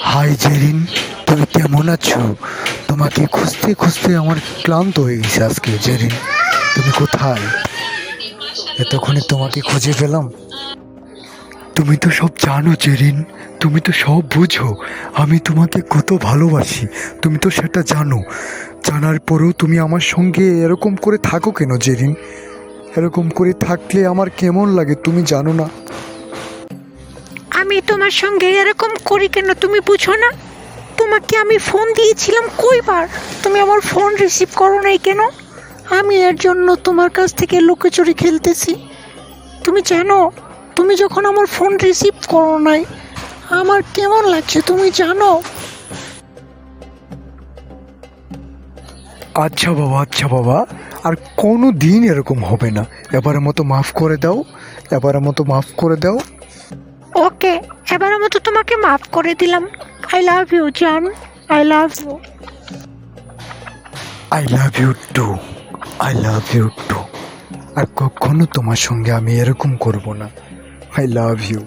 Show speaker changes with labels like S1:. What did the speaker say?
S1: High Zerin, তুমি কেমন আছো? তোমাকে খুঁজতে খুঁজতে আমার ক্লান্ত হয়ে গেছে আজকে। জেরিন, তুমি কোথায়? এতক্ষণে তোমাকে খুঁজে পেলাম। তুমি তো সব জানো জেরিন, তুমি তো সব বুঝো। আমি তোমাকে কত ভালোবাসি, তুমি তো সেটা জানো। জানার পরেও তুমি আমার সঙ্গে এরকম করে থাকো কেন জেরিন? এরকম করে থাকলে আমার কেমন লাগে তুমি জানো না?
S2: আমি তোমার সঙ্গে এরকম করি কেন তুমি বুঝো না? তোমাকে আমি ফোন দিয়েছিলাম কয়বার, তুমি আমার ফোন রিসিভ করো নাই কেন? আমি এর জন্য তোমার কাছ থেকে লুকোচুরি খেলতেছি। তুমি জানো, তুমি যখন আমার ফোন রিসিভ করো নাই আমার কেমন লাগছে তুমি জানো?
S1: আচ্ছা বাবা, আচ্ছা বাবা, আর কোনো দিন এরকম হবে না। এবারের মতো মাফ করে দাও, এবারের মতো মাফ করে দাও।
S2: ওকে, এবারের মতো তোমাকে মাফ করে দিলাম। আই লাভ ইউ জান, I love you.
S1: I love you too, I love you too. আর কখনো তোমার সঙ্গে আমি এরকম করব না। I love you.